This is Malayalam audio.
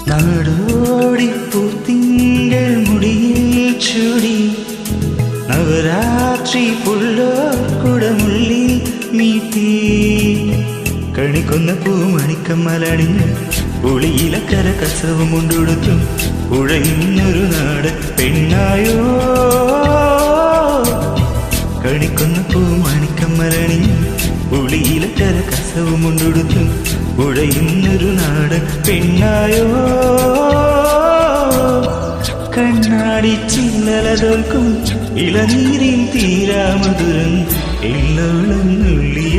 നാടോടി പൂത്തിങ്കൾ മുടിയിൽ ചൂടി നവരാത്രി പുള്ളോർ കുടമുള്ളിൽ മീട്ടി കണിക്കൊന്ന പൂമണിക്കമ്മലണിഞ്ഞ് പുളിയിലക്കര കസവും കൊണ്ടുകൊടുത്തും ഉഴയുന്നൊരു നാടൻ പെണ്ണായോ കണിക്കൊന്ന പൂമണിക്കമ്മലണിഞ്ഞ് പുളിയിലക്കര കസവും കൊണ്ടുകൊടുത്തും ഉഴയുന്നൊരു നാടൻ പെണ്ണായോ കണ്ണാടി ചിന്നല തോൽക്കും ഇളനീരിൻ തീരാമധുരം എല്ലോളം നുള്ളിയ